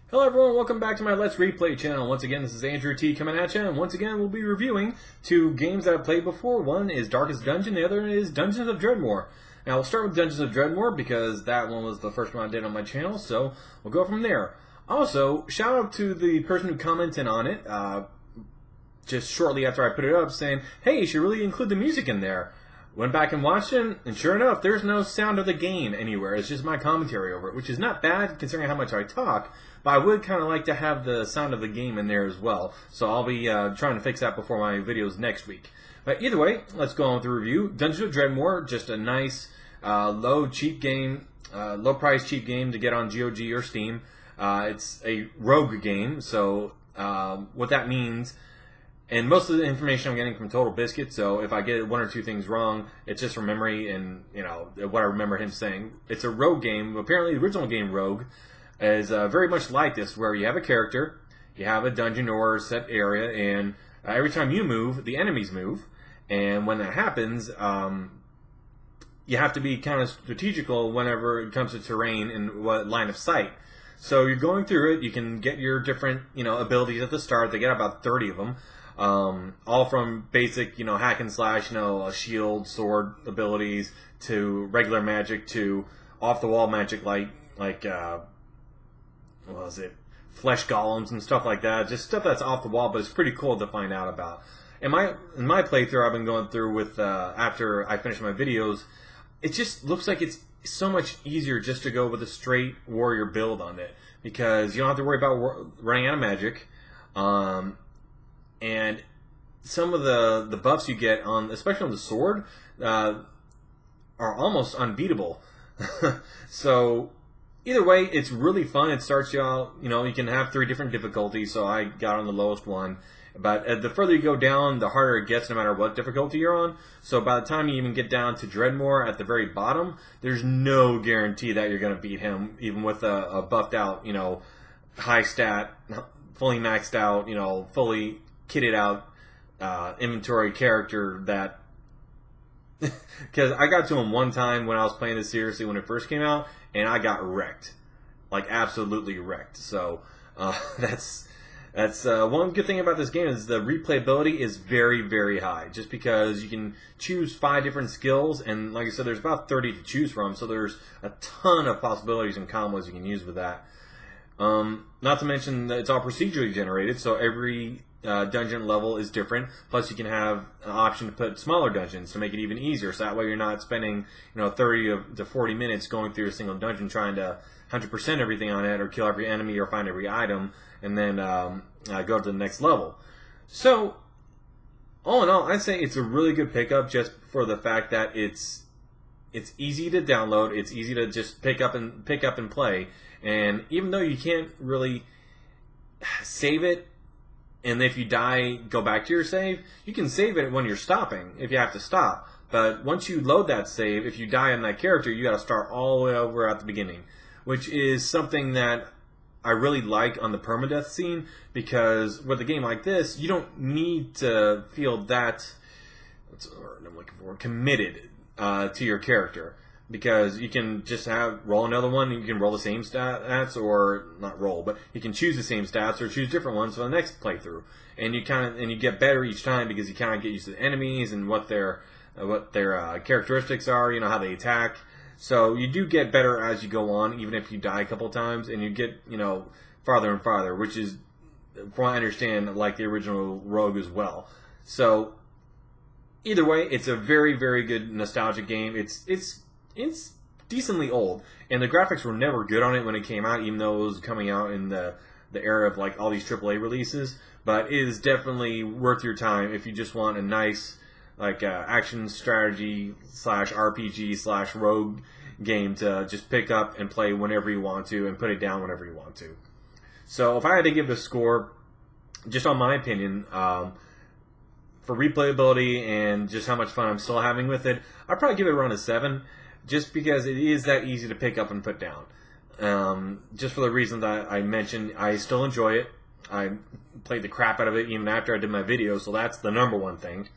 Hello everyone, welcome back to my Let's Replay channel. Once again, this is Andrew T coming at you, and once again we'll be reviewing two games that I've played before. One is Darkest Dungeon, the other is Dungeons of Dredmor. Now we'll start with Dungeons of Dredmor because that one was the first one I did on my channel, so we'll go from there. Also, shout out to the person who commented on it just shortly after I put it up saying, hey, you should really include the music in there. Went back and watched it, and sure enough, there's no sound of the game anywhere. It's just my commentary over it, which is not bad considering how much I talk, but I would kind of like to have the sound of the game in there as well. So I'll be trying to fix that before my videos next week. But either way, let's go on with the review. Dungeons of Dredmor, just a nice, low cheap game, low price cheap game to get on GOG or Steam. It's a rogue game, so what that means. And most of the information I'm getting from Total Biscuit, so if I get one or two things wrong, it's just from memory and, you know, what I remember him saying. It's a rogue game. Apparently, the original game, Rogue, is very much like this, where you have a character, you have a dungeon or a set area, and every time you move, the enemies move. And when that happens, you have to be kind of strategical whenever it comes to terrain and what line of sight. So you're going through it, you can get your different, abilities at the start. They get about 30 of them. All from basic, hack and slash, shield, sword abilities to regular magic to off-the-wall magic like what was it, flesh golems and stuff like that. Just stuff that's off the wall, but it's pretty cool to find out about. In my playthrough, I've been going through with after I finish my videos, it just looks like it's so much easier just to go with a straight warrior build on it because you don't have to worry about running out of magic. And some of the buffs you get on, especially on the sword, are almost unbeatable. So either way, it's really fun. It starts you out, you can have 3 different difficulties. So I got on the lowest one. But the further you go down, the harder it gets, no matter what difficulty you're on. So by the time you even get down to Dredmor at the very bottom, there's no guarantee that you're going to beat him, even with a buffed out, high stat, fully maxed out, fully kitted out inventory character that because I got to him one time when I was playing this seriously when it first came out, and I got wrecked, like absolutely wrecked. So that's one good thing about this game is the replayability is very, very high, just because you can choose 5 different skills, and like I said, there's about 30 to choose from, so there's a ton of possibilities and combos you can use with that. Not to mention that it's all procedurally generated, so every dungeon level is different. Plus, you can have an option to put smaller dungeons to make it even easier. So that way, you're not spending 30 to 40 minutes going through a single dungeon trying to 100% everything on it, or kill every enemy, or find every item, and then go to the next level. So, all in all, I'd say it's a really good pickup just for the fact that it's easy to download. It's easy to just pick up and play. And even though you can't really save it, and if you die, go back to your save, you can save it when you're stopping, if you have to stop. But once you load that save, if you die on that character, you got to start all the way over at the beginning, which is something that I really like on the permadeath scene, because with a game like this, you don't need to feel that, what's the word I'm looking for, committed to your character. Because you can just roll another one, and you can roll the same stats, or not roll, but you can choose the same stats or choose different ones for the next playthrough, and you get better each time because you kind of get used to the enemies and what their characteristics are, how they attack. So you do get better as you go on, even if you die a couple times, and you get farther and farther, which is, from what I understand, like the original Rogue as well. So either way, it's a very, very good nostalgic game. It's decently old, and the graphics were never good on it when it came out, even though it was coming out in the era of like all these AAA releases. But it is definitely worth your time if you just want a nice action strategy / RPG / rogue game to just pick up and play whenever you want to, and put it down whenever you want to. So if I had to give it a score, just on my opinion, for replayability and just how much fun I'm still having with it, I'd probably give it around a 7. Just because it is that easy to pick up and put down. Just for the reason that I mentioned, I still enjoy it. I played the crap out of it even after I did my video, so that's the number one thing.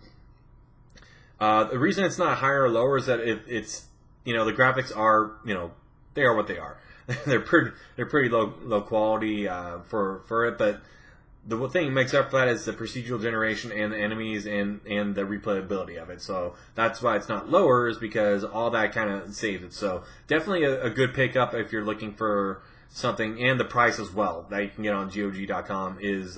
The reason it's not higher or lower is that the graphics are, they are what they are. they're pretty low quality for it, but the thing that makes up for that is the procedural generation and the enemies and the replayability of it. So that's why it's not lower, is because all that kind of saves it. So definitely a good pickup if you're looking for something, and the price as well that you can get on GOG.com is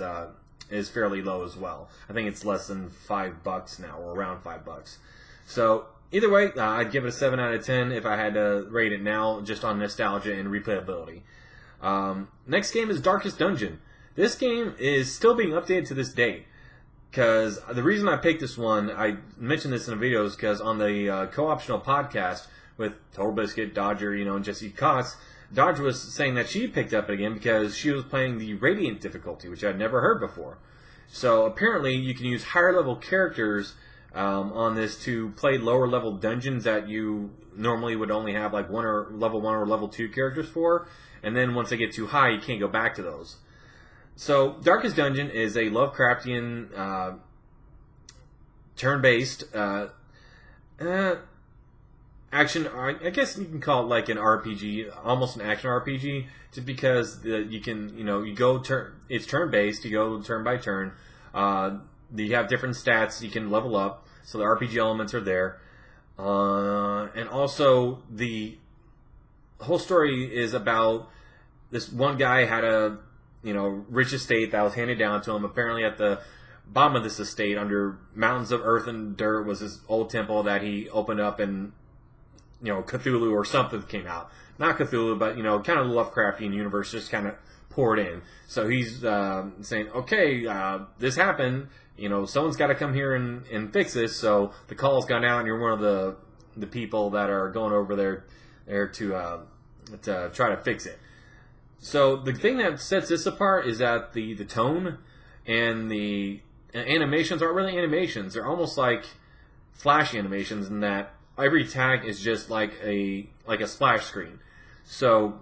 fairly low as well. I think it's less than $5 now, or around $5. So either way, I'd give it a 7 out of 10 if I had to rate it now, just on nostalgia and replayability. Next game is Darkest Dungeon. This game is still being updated to this day. Because the reason I picked this one, I mentioned this in the video, is because on the co-optional podcast with Total Biscuit, Dodger, and Jesse Cox, Dodger was saying that she picked up it again because she was playing the Radiant difficulty, which I'd never heard before. So apparently you can use higher level characters on this to play lower level dungeons that you normally would only have like level 1 or level 2 characters for. And then once they get too high, you can't go back to those. So, Darkest Dungeon is a Lovecraftian turn-based action. I guess you can call it like an RPG, almost an action RPG, just because you can, you go it's turn-based. You go turn by turn. You have different stats you can level up, so the RPG elements are there, and also the whole story is about this one guy had a rich estate that was handed down to him. Apparently at the bottom of this estate, under mountains of earth and dirt, was this old temple that he opened up, and Cthulhu or something came out. Not Cthulhu, but kind of the Lovecraftian universe just kind of poured in. So he's saying, okay, this happened, someone's got to come here and fix this. So the call's gone out, and you're one of the people that are going over there to try to fix it. So the thing that sets this apart is that the tone and the animations aren't really animations. They're almost like flash animations, in that every tag is just like a splash screen. So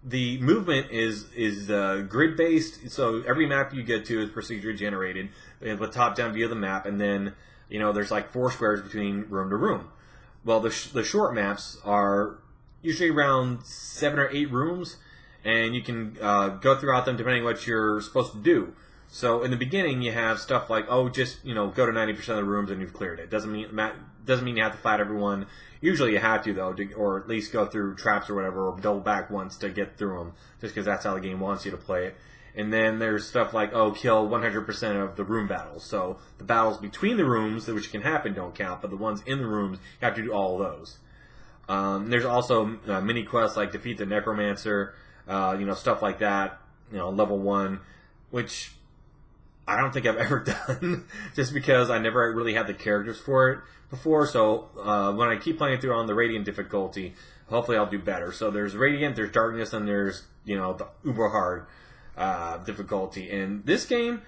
the movement is grid based. So every map you get to is procedurally generated with a top down view of the map, and then there's like 4 squares between room to room. Well, the short maps are usually around 7 or 8 rooms, and you can go throughout them depending on what you're supposed to do. So in the beginning, you have stuff like, just go to 90% of the rooms and you've cleared it. Doesn't mean you have to fight everyone. Usually you have to, though, or at least go through traps or whatever, or double back once to get through them, just because that's how the game wants you to play it. And then there's stuff like, kill 100% of the room battles. So the battles between the rooms, which can happen, don't count, but the ones in the rooms, you have to do all of those. There's also mini quests like defeat the necromancer, stuff like that, level 1, which I don't think I've ever done, just because I never really had the characters for it before. So when I keep playing through on the Radiant difficulty, hopefully I'll do better. So there's Radiant, there's Darkness, and there's the uber hard difficulty. And this game,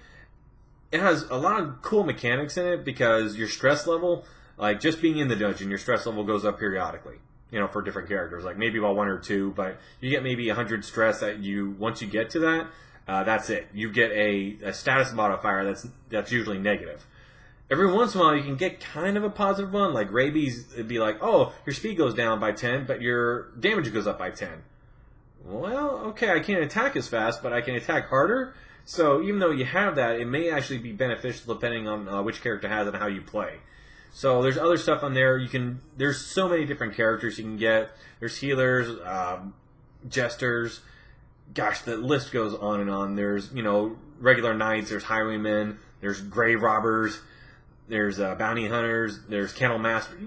it has a lot of cool mechanics in it, because your stress level, like just being in the dungeon, your stress level goes up periodically. For different characters, like maybe about 1 or 2, but you get maybe 100 stress that once you get to that, that's it. You get a status modifier that's usually negative. Every once in a while, you can get kind of a positive one, like rabies. It'd be like, your speed goes down by 10, but your damage goes up by 10. Well, okay, I can't attack as fast, but I can attack harder. So even though you have that, it may actually be beneficial depending on which character has it and how you play. So there's other stuff on there. There's so many different characters you can get. There's healers, jesters. Gosh, the list goes on and on. There's regular knights. There's highwaymen. There's grave robbers. There's bounty hunters. There's candle masters.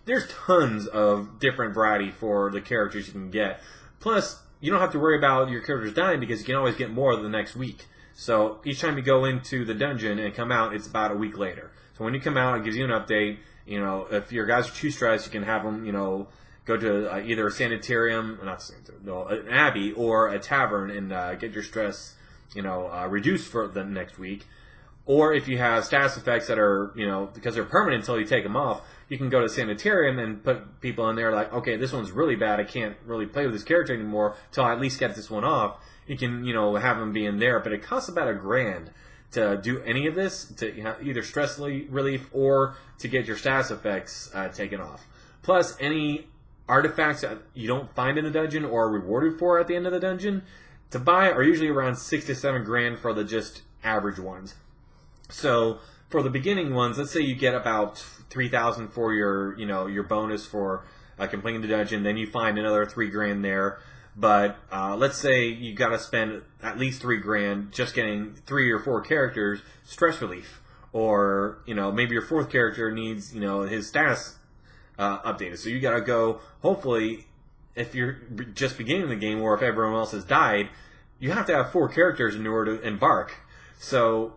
There's tons of different variety for the characters you can get. Plus, you don't have to worry about your characters dying, because you can always get more the next week. So each time you go into the dungeon and come out, it's about a week later. So when you come out, it gives you an update. If your guys are too stressed, you can have them, go to either a sanitarium, an abbey, or a tavern, and get your stress, reduced for the next week. Or if you have status effects that are, because they're permanent until you take them off, you can go to sanitarium and put people in there like, okay, this one's really bad. I can't really play with this character anymore until I at least get this one off. You can, have them be in there, but it costs about $1,000 to do any of this, to either stress relief or to get your status effects taken off. Plus, any artifacts that you don't find in the dungeon or are rewarded for at the end of the dungeon to buy are usually around 6 to 7 grand for the just average ones. So for the beginning ones, let's say you get about 3,000 for your bonus for completing the dungeon, then you find another 3 grand there. But let's say you got to spend at least 3 grand just getting 3 or 4 characters stress relief, or maybe your 4th character needs his status updated. So you got to go. Hopefully, if you're just beginning the game, or if everyone else has died, you have to have 4 characters in order to embark. So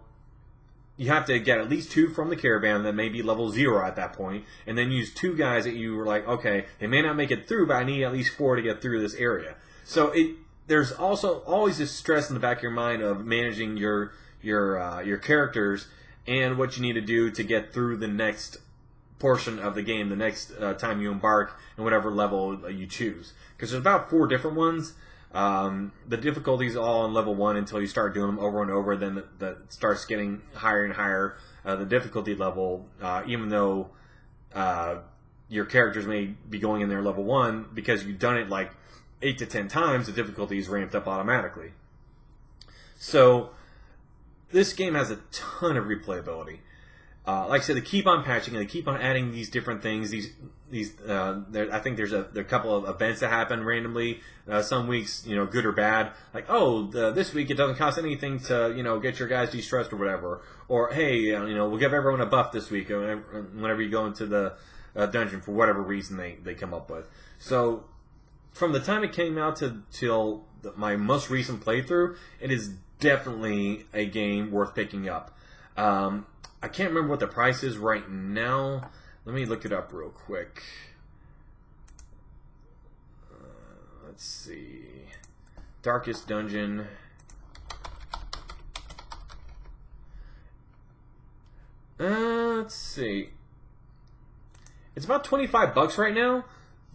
you have to get at least 2 from the caravan that may be level 0 at that point, and then use 2 guys that you were like, okay, they may not make it through, but I need at least 4 to get through this area. So there's also always this stress in the back of your mind of managing your characters and what you need to do to get through the next portion of the game, the next time you embark, and whatever level you choose. Because there's about 4 different ones. The difficulty's all on level 1 until you start doing them over and over. Then that starts getting higher and higher. The difficulty level, even though your characters may be going in there level 1, because you've done it like 8 to 10 times, the difficulty is ramped up automatically. So this game has a ton of replayability. Like I said, they keep on patching and they keep on adding these different things. I think there are a couple of events that happen randomly. Some weeks, good or bad. Like, this week it doesn't cost anything to get your guys de-stressed or whatever. Or hey, we'll give everyone a buff this week whenever you go into the dungeon for whatever reason they come up with. So from the time it came out till my most recent playthrough, it is definitely a game worth picking up. I can't remember what the price is right now. Let me look it up real quick. Let's see. Darkest Dungeon. Let's see. It's about $25 right now.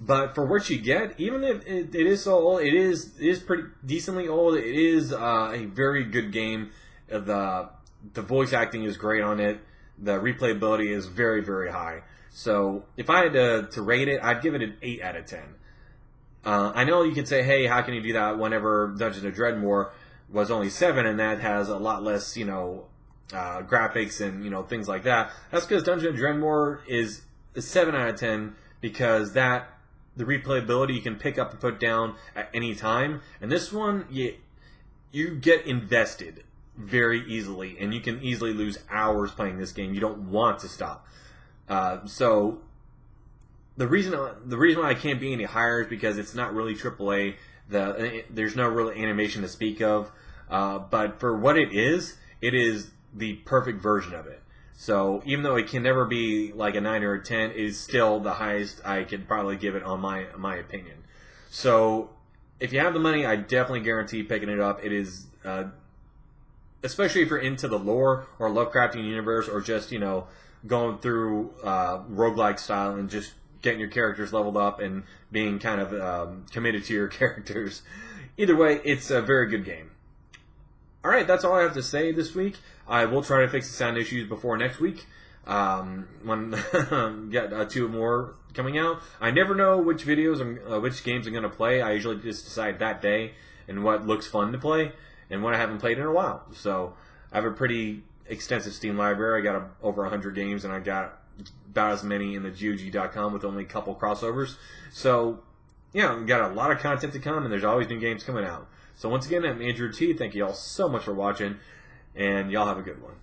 But for what you get, even if it is so old, it is pretty decently old. It is a very good game. The voice acting is great on it. The replayability is very, very high. So if I had to rate it, I'd give it an 8 out of 10. I know you could say, hey, how can you do that whenever Dungeons of Dredmor was only 7 and that has a lot less, graphics and, things like that. That's because Dungeons of Dredmor is a 7 out of 10 because the replayability you can pick up and put down at any time. And this one, you get invested very easily, and you can easily lose hours playing this game. You don't want to stop. So the reason why I can't be any higher is because it's not really AAA. There's no real animation to speak of. But for what it is the perfect version of it. So even though it can never be like a 9 or a 10, it is still the highest I could probably give it on my opinion. So if you have the money, I definitely guarantee picking it up. It is, especially if you're into the lore or Lovecraftian universe, or just going through roguelike style and just getting your characters leveled up and being kind of committed to your characters. Either way, it's a very good game. All right, that's all I have to say this week. I will try to fix the sound issues before next week. When get 2 more coming out. I never know which which games I'm going to play. I usually just decide that day and what looks fun to play and what I haven't played in a while. So I have a pretty extensive Steam library. I got over 100 games, and I got about as many in the GOG.com with only a couple crossovers. So yeah, we got a lot of content to come, and there's always new games coming out. So once again, I'm Andrew T. Thank you all so much for watching, and y'all have a good one.